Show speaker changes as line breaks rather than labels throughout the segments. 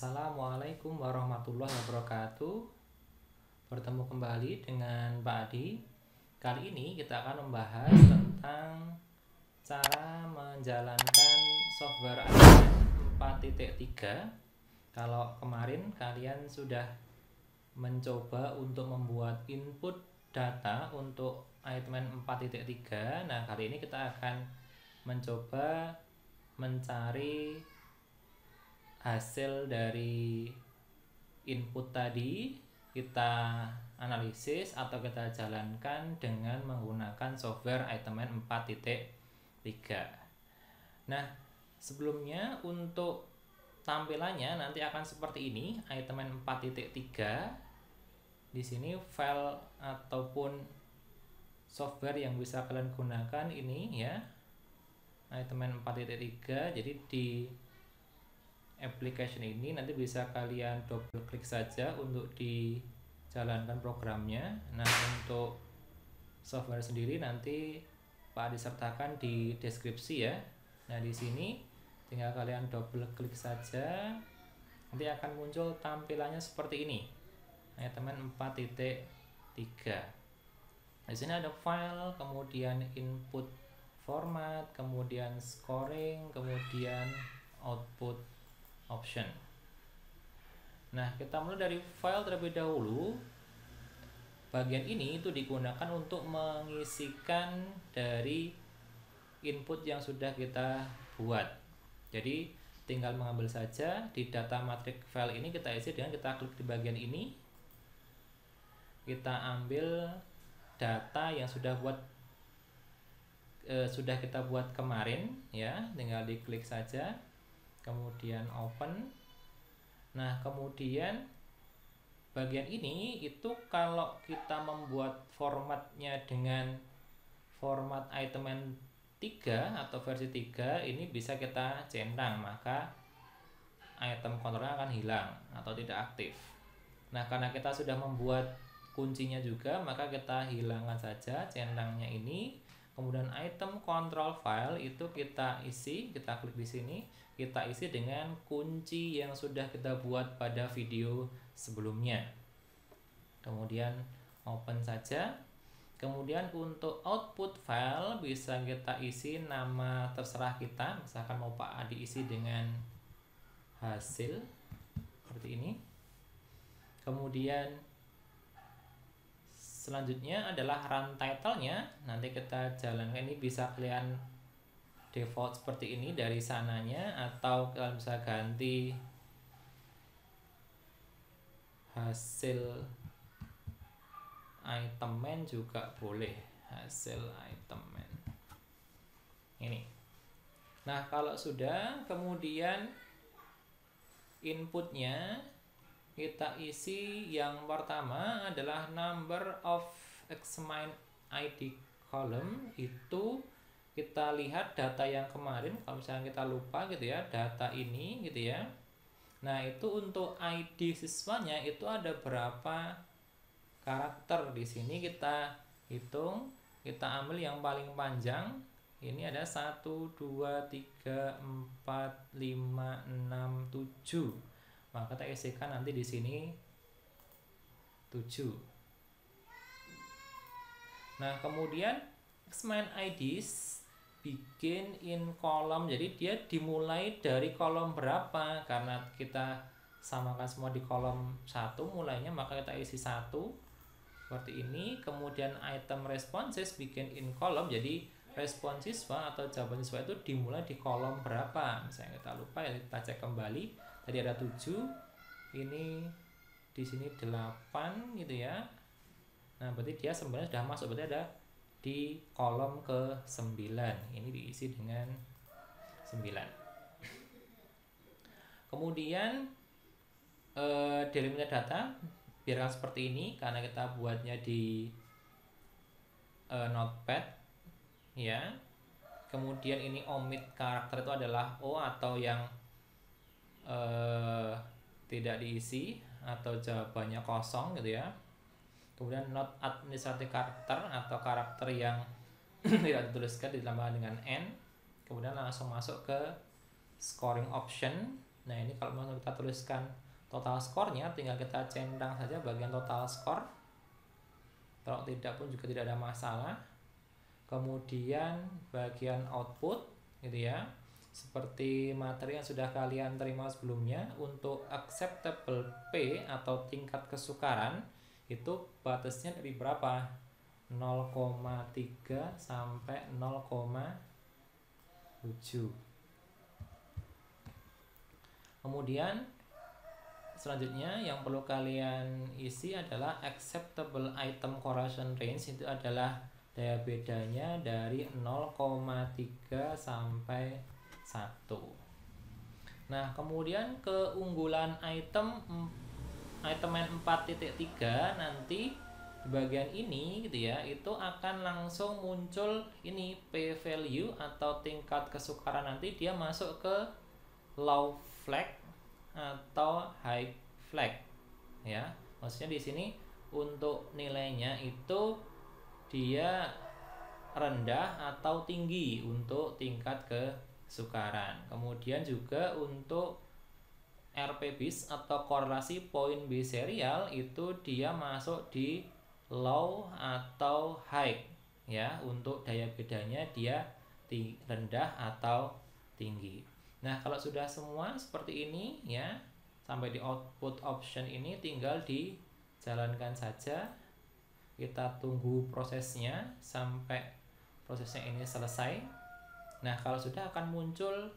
Assalamualaikum warahmatullahi wabarakatuh. Bertemu kembali dengan Pak Adi. Kali ini kita akan membahas tentang cara menjalankan software Item 4.3. Kalau kemarin kalian sudah mencoba untuk membuat input data untuk Item 4.3. Nah, kali ini kita akan mencoba mencari hasil dari input tadi, kita analisis atau kita jalankan dengan menggunakan software Item 4.3. Nah, sebelumnya untuk tampilannya nanti akan seperti ini. Item 4.3 di sini file ataupun software yang bisa kalian gunakan ini ya, Item 4.3. Jadi di application ini nanti bisa kalian double klik saja untuk dijalankan programnya. Nah, untuk software sendiri nanti Pak disertakan di deskripsi ya. Nah, di sini tinggal kalian double klik saja, nanti akan muncul tampilannya seperti ini. Item 4.3. Di sini ada file, kemudian input format, kemudian scoring, kemudian output option. Nah, kita mulai dari file terlebih dahulu. Bagian ini itu digunakan untuk mengisikan dari input yang sudah kita buat. Jadi tinggal mengambil saja di data matrix file ini, kita isi dengan kita klik di bagian ini. Kita ambil data yang sudah kita buat kemarin ya, tinggal diklik saja, kemudian open. Nah, kemudian bagian ini itu kalau kita membuat formatnya dengan format Item 3 atau versi 3 ini bisa kita centang, maka item controller akan hilang atau tidak aktif. Nah, karena kita sudah membuat kuncinya juga, maka kita hilangkan saja centangnya ini. Kemudian item control file itu kita isi, kita klik di sini, kita isi dengan kunci yang sudah kita buat pada video sebelumnya. Kemudian open saja. Kemudian untuk output file bisa kita isi nama terserah kita, misalkan mau Pak Adi isi dengan hasil seperti ini. Kemudian selanjutnya adalah run title-nya. Nanti kita jalankan, ini bisa kalian default seperti ini dari sananya, atau kalian bisa ganti hasil item juga boleh, hasil item ini. Nah, kalau sudah, kemudian inputnya kita isi. Yang pertama adalah number of examine ID column. Itu kita lihat data yang kemarin, kalau misalnya kita lupa gitu ya, data ini gitu ya. Nah, itu untuk ID siswanya itu ada berapa karakter. Di sini kita hitung, kita ambil yang paling panjang. Ini ada 1 2 3 4 5 6 7. Maka kita isikan nanti di sini 7. Nah, kemudian examine IDs begin in column. Jadi dia dimulai dari kolom berapa? Karena kita samakan semua di kolom 1 mulainya, maka kita isi 1 seperti ini. Kemudian item responses begin in column. Jadi respon siswa atau jawaban siswa itu dimulai di kolom berapa? Misalnya kita lupa ya, kita cek kembali. Tadi ada 7, ini di sini 8 gitu ya. Nah, berarti dia sebenarnya sudah masuk, berarti ada di kolom ke 9. Ini diisi dengan 9. Kemudian delimiter data biarkan seperti ini karena kita buatnya di notepad ya. Kemudian ini omit karakter itu adalah O atau yang tidak diisi atau jawabannya kosong gitu ya. Kemudian not administrative karakter atau karakter yang tidak dituliskan ditambahkan dengan N. Kemudian langsung masuk ke scoring option. Nah ini kalau mau kita tuliskan total skornya, tinggal kita centang saja bagian total skor. Kalau tidak pun juga tidak ada masalah. Kemudian bagian output gitu ya, seperti materi yang sudah kalian terima sebelumnya. Untuk acceptable P atau tingkat kesukaran itu batasnya dari berapa? 0,3 sampai 0,7. Kemudian selanjutnya yang perlu kalian isi adalah acceptable item correlation range. Itu adalah daya bedanya dari 0,3 sampai 1. Nah kemudian keunggulan item 4.3 nanti di bagian ini gitu ya, itu akan langsung muncul ini P value atau tingkat kesukaran. Nanti dia masuk ke low flag atau high flag ya. Maksudnya di sini untuk nilainya itu dia rendah atau tinggi untuk tingkat kesukaran. Kemudian juga untuk RP-BIS atau korelasi point B serial itu dia masuk di low atau high ya. Untuk daya bedanya dia rendah atau tinggi. Nah kalau sudah semua seperti ini ya, sampai di output option ini tinggal dijalankan saja. Kita tunggu prosesnya sampai prosesnya ini selesai. Nah kalau sudah akan muncul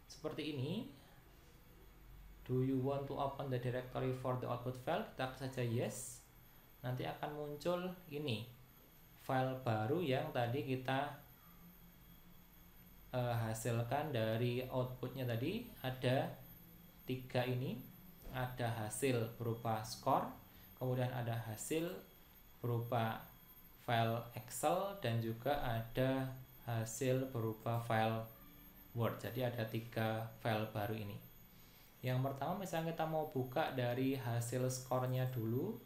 seperti ini. Do you want to open the directory for the output file? Kita saja yes. Nanti akan muncul ini file baru yang tadi kita hasilkan dari outputnya tadi. Ada 3 ini. Ada hasil berupa skor, kemudian ada hasil berupa file Excel, dan juga ada hasil berupa file Word. Jadi ada 3 file baru ini. Yang pertama misalnya kita mau buka dari hasil skornya dulu.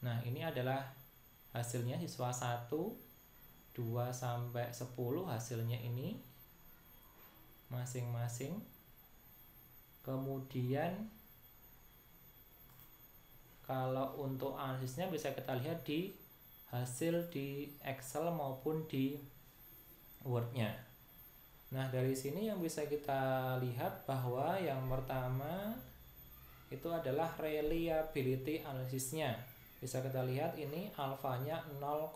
Nah ini adalah hasilnya siswa 1, 2 sampai 10 hasilnya ini masing-masing. Kemudian kalau untuk analisisnya bisa kita lihat di hasil di Excel maupun di Word-nya. Nah dari sini yang bisa kita lihat bahwa yang pertama itu adalah reliability analisisnya. Bisa kita lihat ini alfanya 0,68.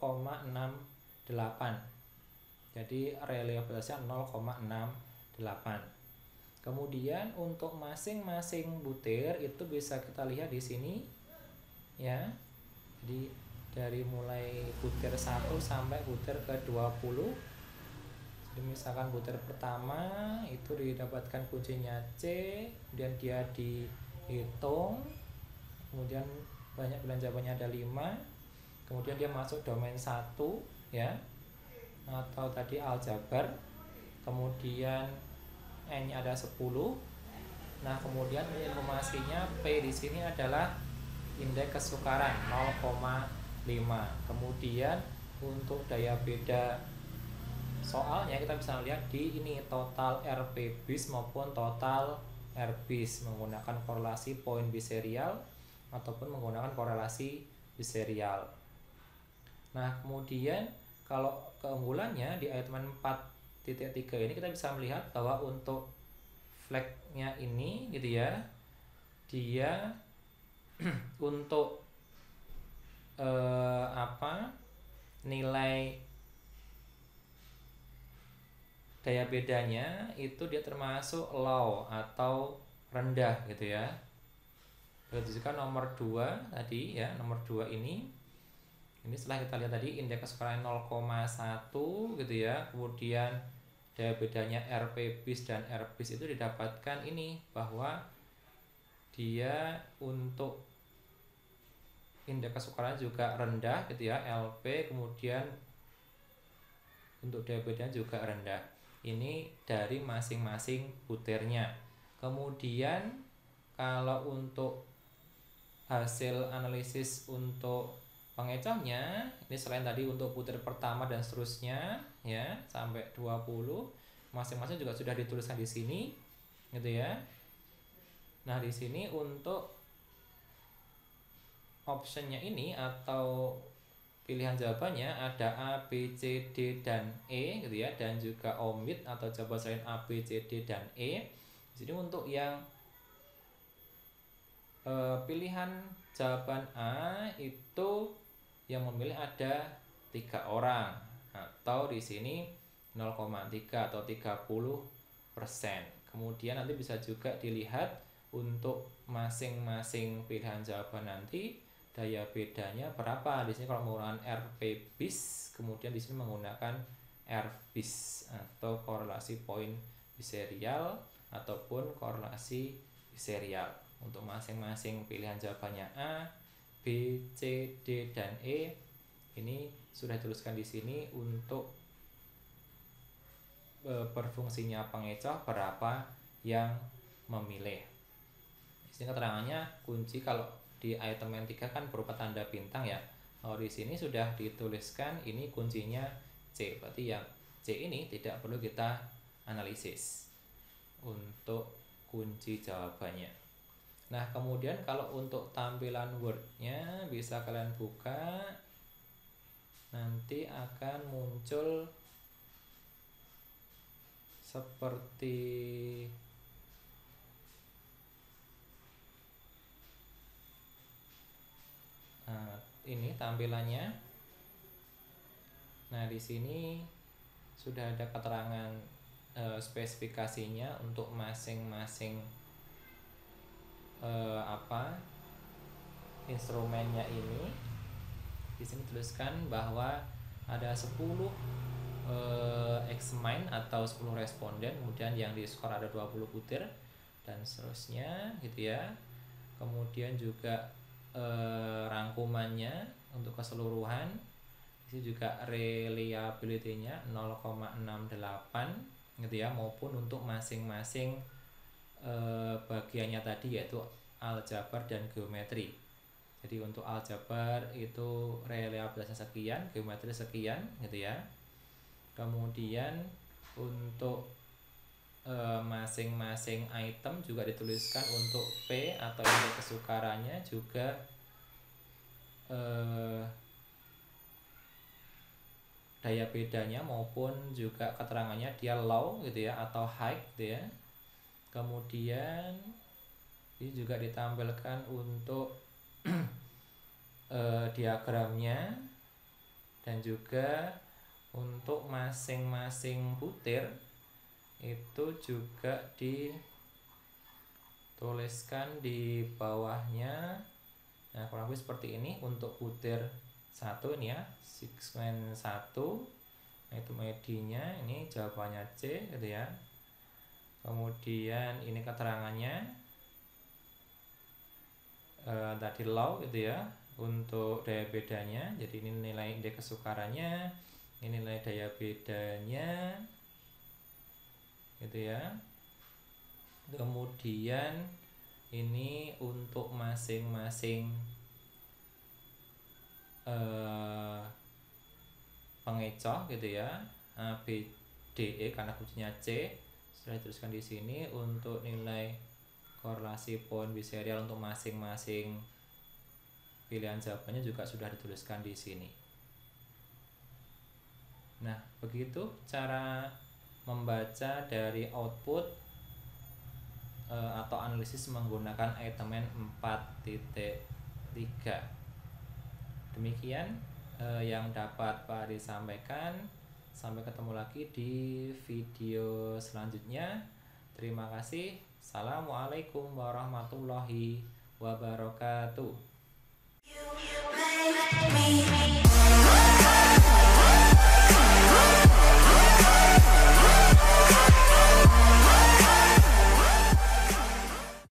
Jadi reliabilitasnya 0,68. Kemudian untuk masing-masing butir itu bisa kita lihat di sini ya. Jadi dari mulai butir 1 sampai butir ke 20. Misalkan butir pertama itu didapatkan kuncinya C, kemudian dia dihitung, kemudian banyak bilangan jawabannya ada 5, kemudian dia masuk domain 1 ya, atau tadi aljabar, kemudian N nya ada 10. Nah kemudian informasinya P di sini adalah indeks kesukaran 0,5. Kemudian untuk daya beda soalnya kita bisa lihat di ini total RP-BIS maupun total R-BIS menggunakan korelasi point biserial ataupun menggunakan korelasi biserial. Nah kemudian kalau keunggulannya di item 4.3 ini kita bisa melihat bahwa untuk flagnya ini gitu ya, dia untuk nilai daya bedanya itu dia termasuk low atau rendah gitu ya. Berdasarkan nomor 2 tadi ya, nomor 2 ini setelah kita lihat tadi indeks kesukaran 0,1 gitu ya. Kemudian daya bedanya RP-BIS dan R-BIS itu didapatkan ini bahwa dia untuk indeks kesukaran juga rendah gitu ya, LP, kemudian untuk daya bedanya juga rendah. Ini dari masing-masing butirnya. Kemudian kalau untuk hasil analisis untuk pengecohnya, ini selain tadi untuk butir pertama dan seterusnya ya sampai 20, masing-masing juga sudah dituliskan di sini gitu ya. Nah, di sini untuk optionnya ini atau pilihan jawabannya ada A, B, C, D, dan E gitu ya, dan juga omit atau jawaban selain A, B, C, D, dan E. Jadi untuk yang pilihan jawaban A itu yang memilih ada 3 orang atau di sini 0,3 atau 30%. Kemudian nanti bisa juga dilihat untuk masing-masing pilihan jawaban nanti daya bedanya berapa. Di sini kalau menggunakan RP bis, kemudian di sini menggunakan R bis atau korelasi poin biserial ataupun korelasi biserial. Untuk masing-masing pilihan jawabannya A, B, C, D, dan E ini sudah dituliskan di sini untuk berfungsinya pengecoh berapa yang memilih. Di sini keterangannya kunci kalau di item 3 kan berupa tanda bintang ya. Kalau di sini sudah dituliskan ini kuncinya C, berarti yang C ini tidak perlu kita analisis untuk kunci jawabannya. Nah, kemudian kalau untuk tampilan Word-nya bisa kalian buka, nanti akan muncul seperti ini tampilannya. Nah, di sini sudah ada keterangan spesifikasinya untuk masing-masing instrumennya ini. Di sini tuliskan bahwa ada 10 examine atau 10 responden, kemudian yang di skor ada 20 butir dan seterusnya gitu ya. Kemudian juga rangkumannya untuk keseluruhan. Di sini juga reliability-nya 0,68 gitu ya, maupun untuk masing-masing bagiannya tadi yaitu aljabar dan geometri. Jadi untuk aljabar itu reliabilitasnya sekian, geometri sekian gitu ya. Kemudian untuk masing-masing item juga dituliskan untuk P atau indeks kesukarannya juga daya bedanya maupun juga keterangannya dia low gitu ya atau high gitu ya. Kemudian ini juga ditampilkan untuk diagramnya dan juga untuk masing-masing butir itu juga dituliskan di bawahnya. Nah, kurang lebih seperti ini untuk butir 1 ini ya, segmen 1. Nah, itu medinya, ini jawabannya C gitu ya. Kemudian ini keterangannya tadi low gitu ya untuk daya bedanya. Jadi ini nilai indeks kesukarannya, ini nilai daya bedanya gitu ya. Kemudian ini untuk masing-masing pengecoh gitu ya, A, B, D, E karena kuncinya C sudah dituliskan di sini. Untuk nilai korelasi poin biserial untuk masing-masing pilihan jawabannya juga sudah dituliskan di sini. Nah, begitu cara membaca dari output atau analisis menggunakan item 4.3. Demikian yang dapat Pak Ari sampaikan. Sampai ketemu lagi di video selanjutnya. Terima kasih. Assalamualaikum warahmatullahi wabarakatuh.